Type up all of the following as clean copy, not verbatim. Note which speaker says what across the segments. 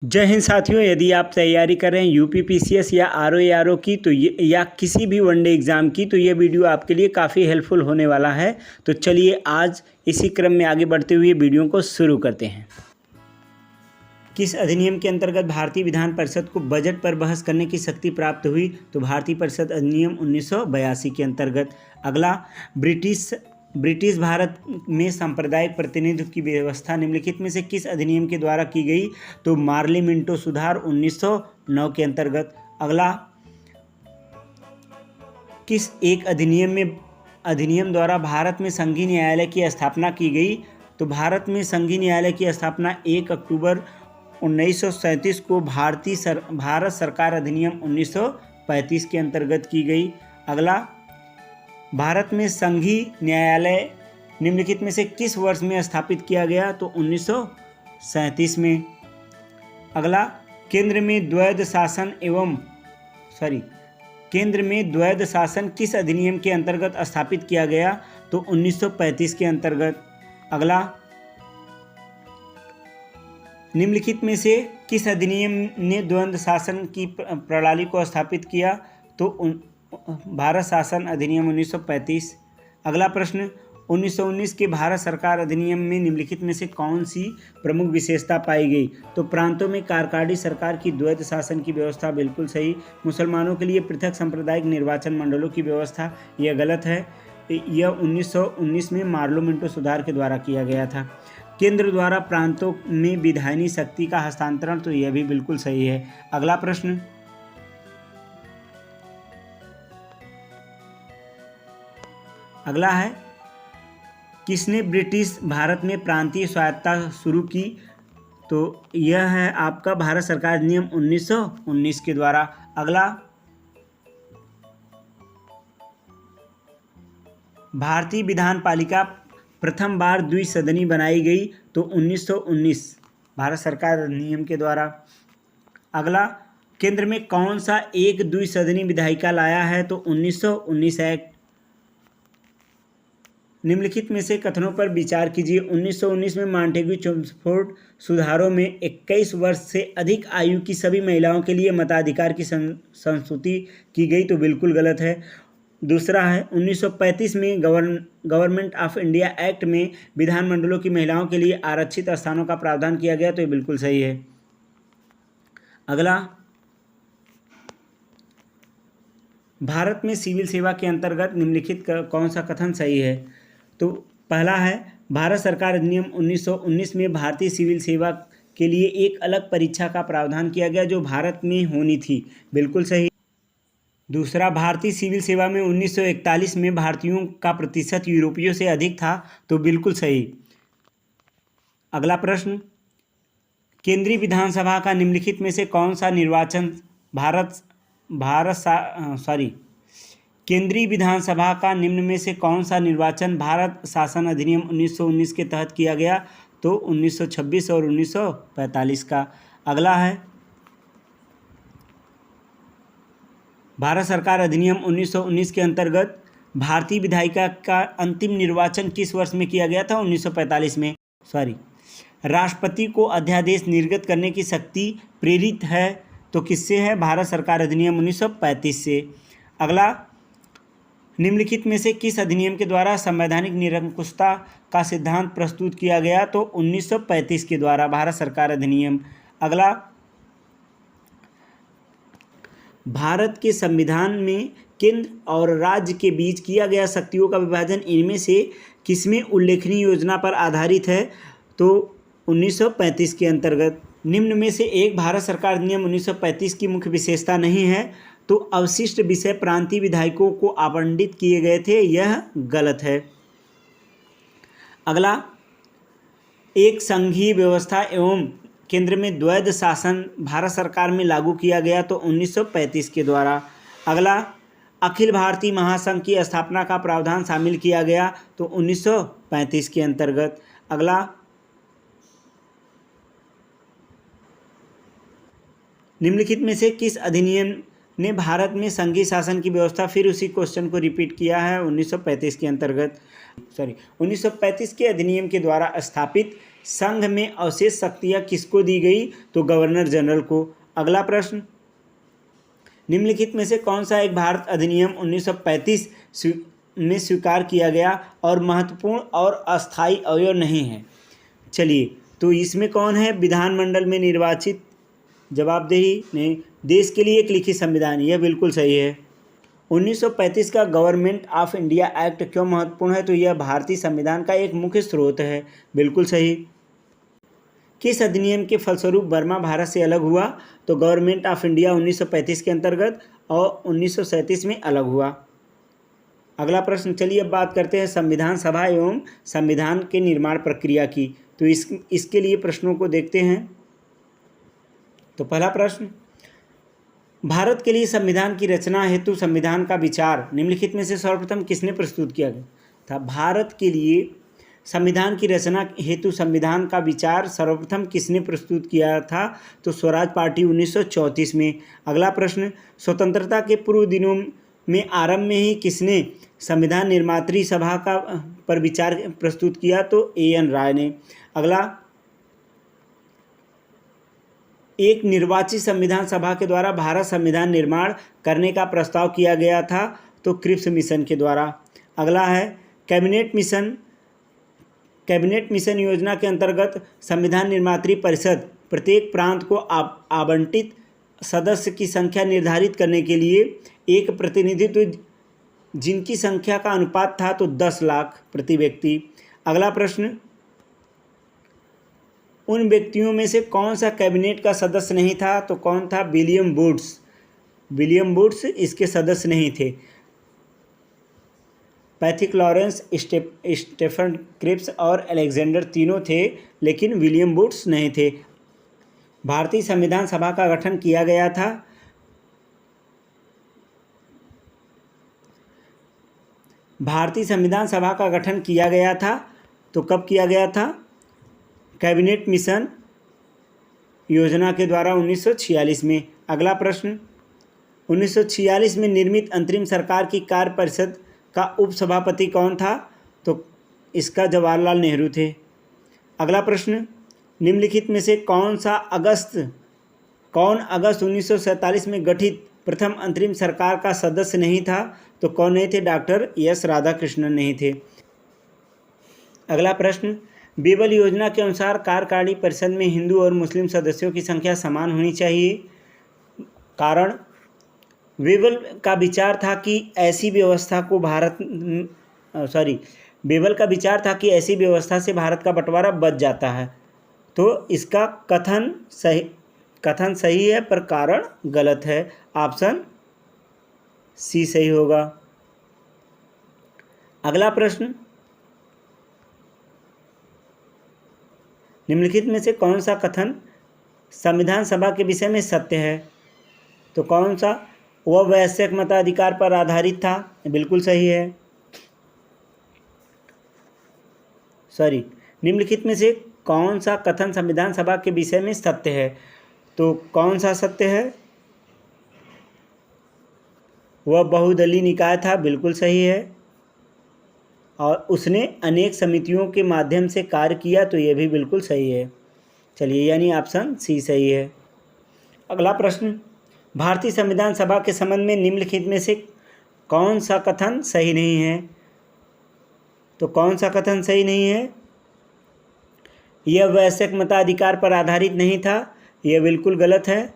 Speaker 1: जय हिंद साथियों, यदि आप तैयारी कर रहे हैं यूपीपीसीएस या आरओ की तो या किसी भी वनडे एग्ज़ाम की तो ये वीडियो आपके लिए काफ़ी हेल्पफुल होने वाला है। तो चलिए आज इसी क्रम में आगे बढ़ते हुए वीडियो को शुरू करते हैं। किस अधिनियम के अंतर्गत भारतीय विधान परिषद को बजट पर बहस करने की शक्ति प्राप्त हुई? तो भारतीय परिषद अधिनियम 1982 के अंतर्गत। अगला, ब्रिटिश भारत में सांप्रदायिक प्रतिनिधित्व की व्यवस्था निम्नलिखित में से किस अधिनियम के द्वारा की गई? तो मार्ली मिंटो सुधार 1909 के अंतर्गत। अगला, किस एक अधिनियम द्वारा भारत में संघीय न्यायालय की स्थापना की गई? तो भारत में संघीय न्यायालय की स्थापना 1 अक्टूबर 1937 को भारत सरकार अधिनियम 1935 के अंतर्गत की गई। अगला, भारत में संघीय न्यायालय निम्नलिखित में से किस वर्ष में स्थापित किया गया? तो 1937 में। अगला, केंद्र में द्वैध शासन किस अधिनियम के अंतर्गत स्थापित किया गया? तो 1935 के अंतर्गत। अगला, निम्नलिखित में से किस अधिनियम ने द्वंद्व शासन की प्रणाली को स्थापित किया? तो भारत शासन अधिनियम 1935। अगला प्रश्न, 1919 के भारत सरकार अधिनियम में निम्नलिखित में से कौन सी प्रमुख विशेषता पाई गई? तो प्रांतों में कार्यकारी सरकार की द्वैध शासन की व्यवस्था, बिल्कुल सही। मुसलमानों के लिए पृथक सांप्रदायिक निर्वाचन मंडलों की व्यवस्था, यह गलत है। यह 1919 में मार्लो मिंटो सुधार के द्वारा किया गया था। केंद्र द्वारा प्रांतों में विधायी शक्ति का हस्तांतरण, तो यह भी बिल्कुल सही है। अगला प्रश्न, अगला है, किसने ब्रिटिश भारत में प्रांतीय स्वायत्तता शुरू की? तो यह है आपका भारत सरकार अधिनियम 1919 के द्वारा। अगला, भारतीय विधान पालिका प्रथम बार द्विसदनी बनाई गई? तो 1919 भारत सरकार अधिनियम के द्वारा। अगला, केंद्र में कौन सा एक द्विसदनी विधायिका लाया है? तो 1919 एक्ट। निम्नलिखित में से कथनों पर विचार कीजिए। 1919 में मॉन्टेग्यू चेम्सफोर्ड सुधारों में 21 वर्ष से अधिक आयु की सभी महिलाओं के लिए मताधिकार की संस्तुति की गई, तो बिल्कुल गलत है। दूसरा है, 1935 में गवर्नमेंट ऑफ इंडिया एक्ट में विधानमंडलों की महिलाओं के लिए आरक्षित स्थानों का प्रावधान किया गया, तो ये बिल्कुल सही है। अगला, भारत में सिविल सेवा के अंतर्गत निम्नलिखित कौन सा कथन सही है? तो पहला है, भारत सरकार अधिनियम 1919 में भारतीय सिविल सेवा के लिए एक अलग परीक्षा का प्रावधान किया गया जो भारत में होनी थी, बिल्कुल सही। दूसरा, भारतीय सिविल सेवा में 1941 में भारतीयों का प्रतिशत यूरोपियों से अधिक था, तो बिल्कुल सही। अगला प्रश्न, केंद्रीय विधानसभा का निम्नलिखित में से कौन सा निर्वाचन केंद्रीय विधानसभा का निम्न में से कौन सा निर्वाचन भारत शासन अधिनियम 1919 के तहत किया गया? तो 1926 और 1945 का। अगला है, भारत सरकार अधिनियम 1919 के अंतर्गत भारतीय विधायिका का अंतिम निर्वाचन किस वर्ष में किया गया था? 1945 में। राष्ट्रपति को अध्यादेश निर्गत करने की शक्ति प्रेरित है तो किससे है? भारत सरकार अधिनियम 1935 से। अगला, निम्नलिखित में से किस अधिनियम के द्वारा संवैधानिक निरंकुशता का सिद्धांत प्रस्तुत किया गया? तो 1935 के द्वारा, भारत सरकार अधिनियम। अगला, भारत के संविधान में केंद्र और राज्य के बीच किया गया शक्तियों का विभाजन इनमें से किसमें उल्लेखनीय योजना पर आधारित है? तो 1935 के अंतर्गत। निम्न में से एक भारत सरकार अधिनियम 1935 की मुख्य विशेषता नहीं है, तो अवशिष्ट विषय प्रांतीय विधायकों को आवंटित किए गए थे, यह गलत है। अगला, एक संघीय व्यवस्था एवं केंद्र में द्वैध शासन भारत सरकार में लागू किया गया, तो 1935 के द्वारा। अगला, अखिल भारतीय महासंघ की स्थापना का प्रावधान शामिल किया गया, तो 1935 के अंतर्गत। अगला, निम्नलिखित में से किस अधिनियम ने भारत में संघीय शासन की व्यवस्था, फिर उसी क्वेश्चन को रिपीट किया है 1935 के अंतर्गत 1935 के अधिनियम के द्वारा स्थापित संघ में अवशेष शक्तियाँ किसको दी गई? तो गवर्नर जनरल को। अगला प्रश्न, निम्नलिखित में से कौन सा एक भारत अधिनियम 1935 में स्वीकार किया गया और महत्वपूर्ण और अस्थायी अवयव नहीं है? चलिए, तो इसमें कौन है? विधानमंडल में निर्वाचित जवाबदेही नहीं, देश के लिए एक लिखित संविधान, यह बिल्कुल सही है। 1935 का गवर्नमेंट ऑफ इंडिया एक्ट क्यों महत्वपूर्ण है? तो यह भारतीय संविधान का एक मुख्य स्रोत है, बिल्कुल सही। किस अधिनियम के फलस्वरूप बर्मा भारत से अलग हुआ? तो गवर्नमेंट ऑफ इंडिया 1935 के अंतर्गत और 1937 में अलग हुआ। अगला प्रश्न, चलिए अब बात करते हैं संविधान सभा एवं संविधान के निर्माण प्रक्रिया की। तो इसके लिए प्रश्नों को देखते हैं। तो पहला प्रश्न, भारत के लिए संविधान की रचना हेतु संविधान का विचार निम्नलिखित में से सर्वप्रथम किसने प्रस्तुत किया गया था? भारत के लिए संविधान की रचना हेतु संविधान का विचार सर्वप्रथम किसने प्रस्तुत किया था? तो स्वराज पार्टी 1934 में। अगला प्रश्न, स्वतंत्रता के पूर्व दिनों में आरंभ में ही किसने संविधान निर्मात्री सभा का पर विचार प्रस्तुत किया? तो A.N. राय ने। अगला, एक निर्वाचित संविधान सभा के द्वारा भारत संविधान निर्माण करने का प्रस्ताव किया गया था? तो क्रिप्स मिशन के द्वारा। अगला है, कैबिनेट मिशन योजना के अंतर्गत संविधान निर्मात्री परिषद प्रत्येक प्रांत को आवंटित सदस्य की संख्या निर्धारित करने के लिए एक प्रतिनिधित्व जिनकी संख्या का अनुपात था तो 10 लाख प्रति व्यक्ति। अगला प्रश्न, उन व्यक्तियों में से कौन सा कैबिनेट का सदस्य नहीं था? तो कौन था? विलियम वुड्स इसके सदस्य नहीं थे। पैथिक लॉरेंस, स्टेफन क्रिप्स और अलेक्जेंडर तीनों थे, लेकिन विलियम वुड्स नहीं थे। भारतीय संविधान सभा का गठन किया गया था तो कब किया गया था? कैबिनेट मिशन योजना के द्वारा 1946 में। अगला प्रश्न, 1946 में निर्मित अंतरिम सरकार की कार्य परिषद का उपसभापति कौन था? तो इसका जवाहरलाल नेहरू थे। अगला प्रश्न, निम्नलिखित में से कौन अगस्त 1947 में गठित प्रथम अंतरिम सरकार का सदस्य नहीं था? तो कौन नहीं थे? डॉक्टर एस राधाकृष्णन नहीं थे। अगला प्रश्न, बेबल योजना के अनुसार कार्यकारिणी परिषद में हिंदू और मुस्लिम सदस्यों की संख्या समान होनी चाहिए। कारण, बेबल का विचार था कि ऐसी व्यवस्था से भारत का बंटवारा बच जाता है। तो इसका कथन सही है पर कारण गलत है। ऑप्शन सी सही होगा। अगला प्रश्न, निम्नलिखित में से कौन सा कथन संविधान सभा के विषय में सत्य है? तो कौन सा? वह वैश्विक मताधिकार पर आधारित था, बिल्कुल सही है। निम्नलिखित में से कौन सा कथन संविधान सभा के विषय में सत्य है? तो कौन सा सत्य है? वह बहुदलीय निकाय था, बिल्कुल सही है। और उसने अनेक समितियों के माध्यम से कार्य किया, तो यह भी बिल्कुल सही है। चलिए, यानी ऑप्शन सी सही है। अगला प्रश्न, भारतीय संविधान सभा के संबंध में निम्नलिखित में से कौन सा कथन सही नहीं है? तो कौन सा कथन सही नहीं है? यह वैश्विक मताधिकार पर आधारित नहीं था, यह बिल्कुल गलत है।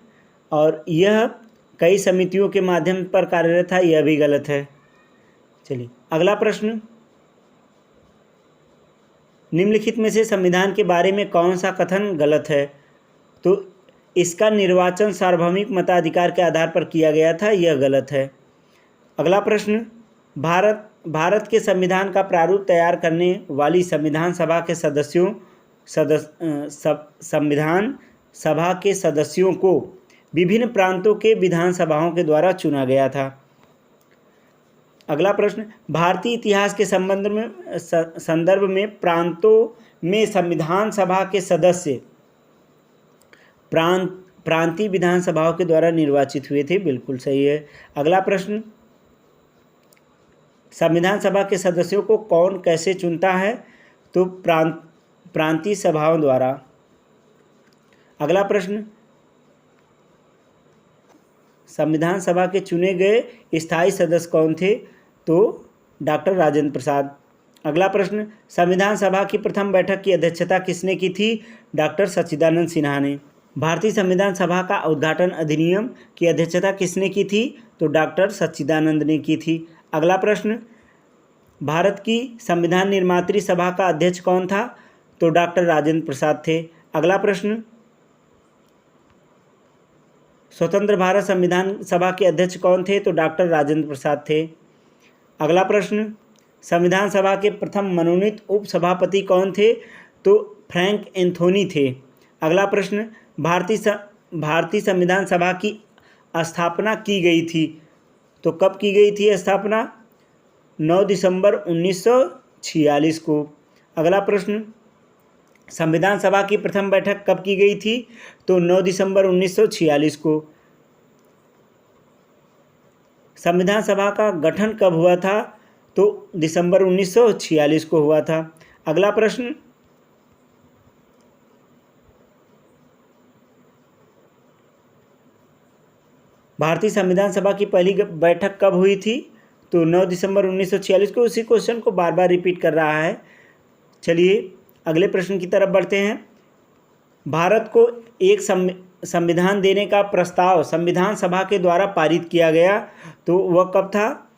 Speaker 1: और यह कई समितियों के माध्यम पर कार्यरत था, यह भी गलत है। चलिए, अगला प्रश्न, निम्नलिखित में से संविधान के बारे में कौन सा कथन गलत है? तो इसका निर्वाचन सार्वभौमिक मताधिकार के आधार पर किया गया था, यह गलत है। अगला प्रश्न, भारत के संविधान का प्रारूप तैयार करने वाली संविधान सभा के सदस्यों को विभिन्न प्रांतों के विधानसभाओं के द्वारा चुना गया था। अगला प्रश्न, भारतीय इतिहास के संदर्भ में प्रांतों में संविधान सभा के सदस्य प्रांतीय विधानसभाओं के द्वारा निर्वाचित हुए थे, बिल्कुल सही है। अगला प्रश्न, संविधान सभा के सदस्यों को कौन कैसे चुनता है? तो प्रांतीय सभाओं द्वारा। अगला प्रश्न, संविधान सभा के चुने गए स्थायी सदस्य कौन थे? तो डॉक्टर राजेंद्र प्रसाद। अगला प्रश्न, संविधान सभा की प्रथम बैठक की अध्यक्षता किसने की थी? डॉक्टर सच्चिदानंद सिन्हा ने। भारतीय संविधान सभा का उद्घाटन अधिनियम की अध्यक्षता किसने की थी? तो डॉक्टर सच्चिदानंद ने की थी। अगला प्रश्न, भारत की संविधान निर्मात्री सभा का अध्यक्ष कौन था? तो डॉक्टर राजेंद्र प्रसाद थे। अगला प्रश्न, स्वतंत्र भारत संविधान सभा के अध्यक्ष कौन थे? तो डॉक्टर राजेंद्र प्रसाद थे। अगला प्रश्न, संविधान सभा के प्रथम मनोनीत उपसभापति कौन थे? तो फ्रैंक एंथोनी थे। अगला प्रश्न, भारतीय संविधान सभा की स्थापना की गई थी, तो कब की गई थी स्थापना? 9 दिसंबर 1946 को। अगला प्रश्न, संविधान सभा की प्रथम बैठक कब की गई थी? तो 9 दिसंबर 1946 को। संविधान सभा का गठन कब हुआ था? तो दिसंबर 1946 को हुआ था। अगला प्रश्न, भारतीय संविधान सभा की पहली बैठक कब हुई थी? तो 9 दिसंबर 1946 को। उसी क्वेश्चन को बार बार रिपीट कर रहा है। चलिए अगले प्रश्न की तरफ बढ़ते हैं। भारत को एक संविधान देने का प्रस्ताव संविधान सभा के द्वारा पारित किया गया, तो वह कब था?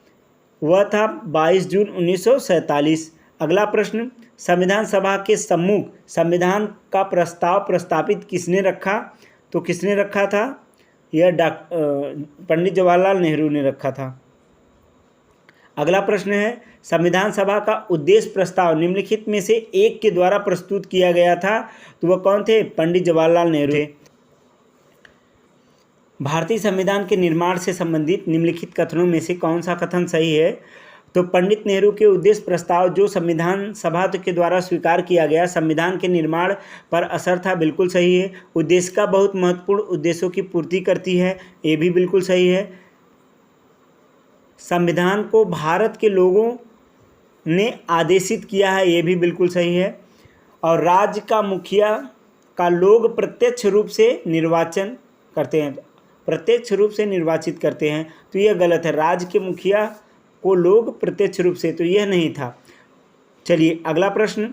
Speaker 1: वह था 22 जून 1947। अगला प्रश्न, संविधान सभा के सम्मुख संविधान का प्रस्ताव प्रस्तापित किसने रखा? तो किसने रखा था? यह पंडित जवाहरलाल नेहरू ने रखा था। अगला प्रश्न है, संविधान सभा का उद्देश्य प्रस्ताव निम्नलिखित में से एक के द्वारा प्रस्तुत किया गया था, तो वह कौन थे? पंडित जवाहरलाल नेहरू थे। भारतीय संविधान के निर्माण से संबंधित निम्नलिखित कथनों में से कौन सा कथन सही है? तो पंडित नेहरू के उद्देश्य प्रस्ताव जो संविधान सभा के द्वारा स्वीकार किया गया संविधान के निर्माण पर असर था, बिल्कुल सही है। उद्देश्य का बहुत महत्वपूर्ण उद्देश्यों की पूर्ति करती है, ये भी बिल्कुल सही है। संविधान को भारत के लोगों ने आदेशित किया है, ये भी बिल्कुल सही है। और राज्य का मुखिया का लोग प्रत्यक्ष रूप से निर्वाचन करते हैं, प्रत्यक्ष रूप से निर्वाचित करते हैं, तो यह गलत है। राज्य के मुखिया को लोग प्रत्यक्ष रूप से, तो यह नहीं था। चलिए अगला प्रश्न,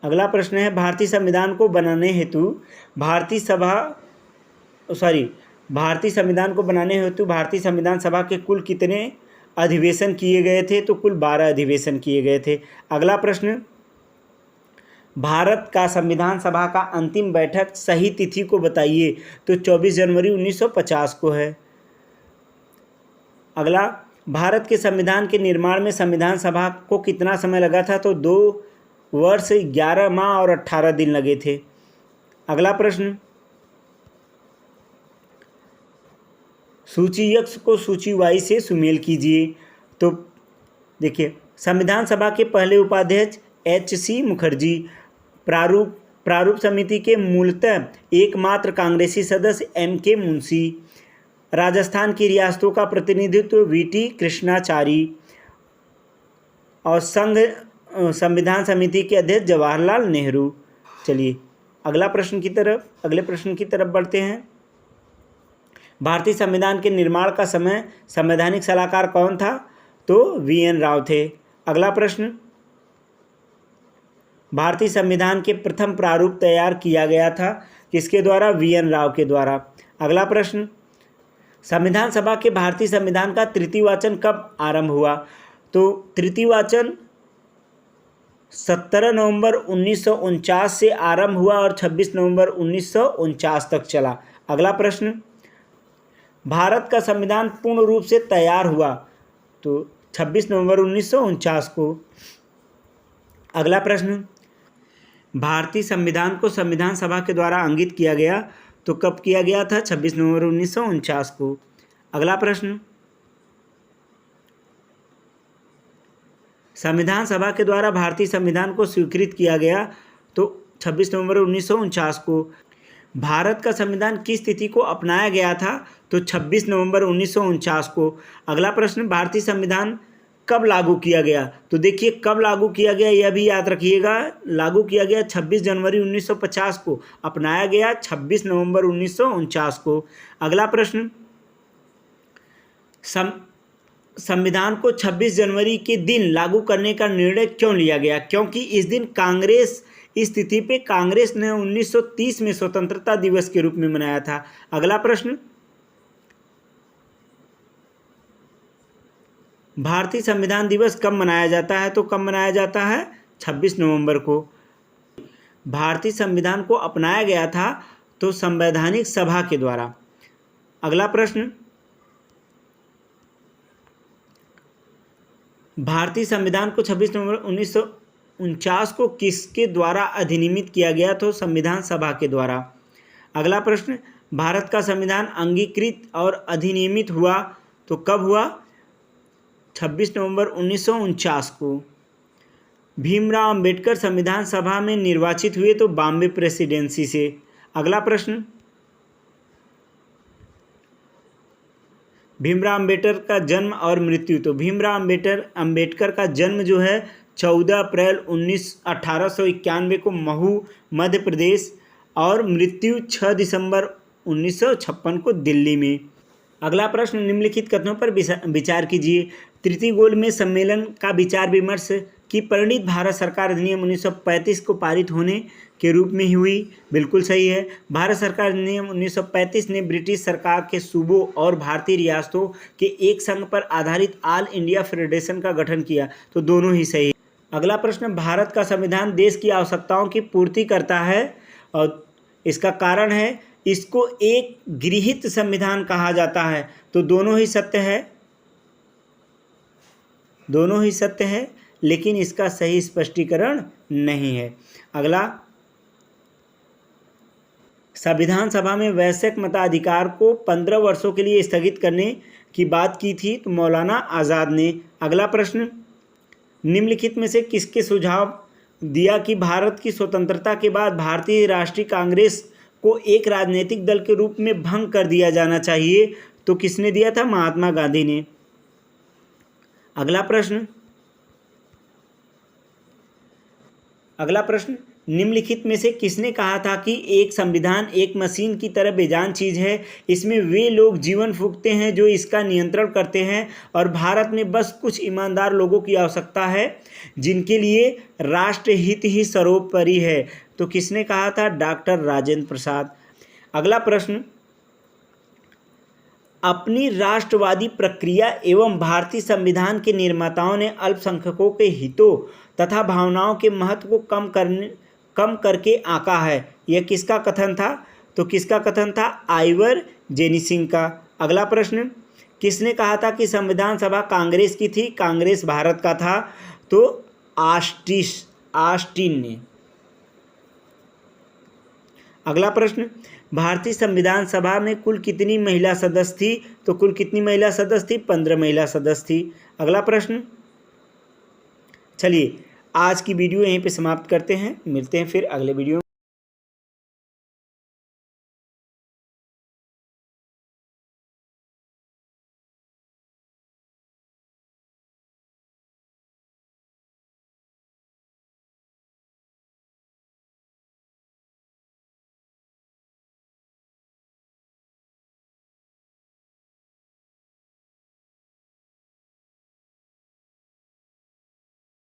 Speaker 1: अगला प्रश्न है, भारतीय संविधान को बनाने हेतु भारतीय संविधान सभा के कुल कितने अधिवेशन किए गए थे? तो कुल 12 अधिवेशन किए गए थे। अगला प्रश्न, भारत का संविधान सभा का अंतिम बैठक सही तिथि को बताइए, तो 24 जनवरी 1950 को है। अगला, भारत के संविधान के निर्माण में संविधान सभा को कितना समय लगा था? तो 2 वर्ष 11 माह और 18 दिन लगे थे। अगला प्रश्न, सूची X को सूची Y से सुमेल कीजिए। तो देखिए, संविधान सभा के पहले उपाध्यक्ष HC मुखर्जी, प्रारूप समिति के मूलतः एकमात्र कांग्रेसी सदस्य MK मुंशी, राजस्थान की रियासतों का प्रतिनिधित्व VT कृष्णाचारी और संविधान समिति के अध्यक्ष जवाहरलाल नेहरू। चलिए अगले प्रश्न की तरफ बढ़ते हैं। भारतीय संविधान के निर्माण का समय संवैधानिक सलाहकार कौन था? तो VN राव थे। अगला प्रश्न, भारतीय संविधान के प्रथम प्रारूप तैयार किया गया था किसके द्वारा? VN राव के द्वारा। अगला प्रश्न, संविधान सभा के भारतीय संविधान का तृतीय वाचन कब आरंभ हुआ? तो तृतीय वाचन 17 नवंबर 1949 से आरंभ हुआ और 26 नवंबर 1949 तक चला। अगला प्रश्न, भारत का संविधान पूर्ण रूप से तैयार हुआ, तो 26 नवंबर 1949 को। अगला प्रश्न, भारतीय संविधान को संविधान सभा के द्वारा अंकित किया गया, तो कब किया गया था? 26 नवंबर 1949 को। अगला प्रश्न, संविधान सभा के द्वारा भारतीय संविधान को स्वीकृत किया गया, तो 26 नवंबर 1949 को। भारत का संविधान किस तिथि को अपनाया गया था? तो 26 नवंबर 1949 को। अगला प्रश्न, भारतीय संविधान कब लागू किया गया? तो देखिए कब लागू किया गया यह भी याद रखिएगा। लागू किया गया 26 जनवरी 1950 को, अपनाया गया 26 नवंबर 1949 को। अगला प्रश्न, संविधान को 26 जनवरी के दिन लागू करने का निर्णय क्यों लिया गया? क्योंकि इस दिन कांग्रेस, इस तिथि पे कांग्रेस ने 1930 में स्वतंत्रता दिवस के रूप में मनाया था। अगला प्रश्न, भारतीय संविधान दिवस कब मनाया जाता है? तो कब मनाया जाता है? 26 नवंबर को। भारतीय संविधान को अपनाया गया था तो संवैधानिक सभा के द्वारा। अगला प्रश्न, भारतीय संविधान को 26 नवंबर 1949 को किसके द्वारा अधिनियमित किया गया? तो संविधान सभा के द्वारा। अगला प्रश्न, भारत का संविधान अंगीकृत और अधिनियमित हुआ तो कब हुआ? 26 नवंबर 1949 को। भीमराव अंबेडकर संविधान सभा में निर्वाचित हुए तो बॉम्बे प्रेसिडेंसी से। अगला प्रश्न, भीमराव अंबेडकर का जन्म और मृत्यु। तो भीमराव अंबेडकर का जन्म जो है 14 अप्रैल 1891 को महू मध्य प्रदेश, और मृत्यु 6 दिसंबर 1956 को दिल्ली में। अगला प्रश्न, निम्नलिखित कथनों पर विचार कीजिए। तृतीय गोल में सम्मेलन का विचार विमर्श की परिणीत भारत सरकार अधिनियम 1935 को पारित होने के रूप में ही हुई। बिल्कुल सही है। भारत सरकार अधिनियम 1935 ने ब्रिटिश सरकार के सूबों और भारतीय रियासतों के एक संघ पर आधारित ऑल इंडिया फेडरेशन का गठन किया। तो दोनों ही सही है। अगला प्रश्न, भारत का संविधान देश की आवश्यकताओं की पूर्ति करता है और इसका कारण है इसको एक गृहीत संविधान कहा जाता है। तो दोनों ही सत्य है, दोनों ही सत्य है, लेकिन इसका सही स्पष्टीकरण नहीं है। अगला, संविधान सभा में वैश्विक मताधिकार को 15 वर्षों के लिए स्थगित करने की बात की थी तो मौलाना आज़ाद ने। अगला प्रश्न, निम्नलिखित में से किसके सुझाव दिया कि भारत की स्वतंत्रता के बाद भारतीय राष्ट्रीय कांग्रेस को एक राजनीतिक दल के रूप में भंग कर दिया जाना चाहिए? तो किसने दिया था? महात्मा गांधी ने। अगला प्रश्न, निम्नलिखित में से किसने कहा था कि एक संविधान एक मशीन की तरह बेजान चीज़ है, इसमें वे लोग जीवन फूंकते हैं जो इसका नियंत्रण करते हैं, और भारत में बस कुछ ईमानदार लोगों की आवश्यकता है जिनके लिए राष्ट्रहित ही सर्वोपरि है? तो किसने कहा था? डॉक्टर राजेंद्र प्रसाद। अगला प्रश्न, अपनी राष्ट्रवादी प्रक्रिया एवं भारतीय संविधान के निर्माताओं ने अल्पसंख्यकों के हितों तथा भावनाओं के महत्व को कम करके आंका है। यह किसका कथन था? तो किसका कथन था? आइवर जेनिसिंग का। अगला प्रश्न, किसने कहा था कि संविधान सभा कांग्रेस की थी? कांग्रेस भारत का था। तो ऑस्टिन ने। अगला प्रश्न, भारतीय संविधान सभा में कुल कितनी महिला सदस्य थी? तो कुल कितनी महिला सदस्य थी? 15 महिला सदस्य थी। अगला प्रश्न, चलिए आज की वीडियो यहीं पे समाप्त करते हैं, मिलते हैं फिर अगले वीडियो में।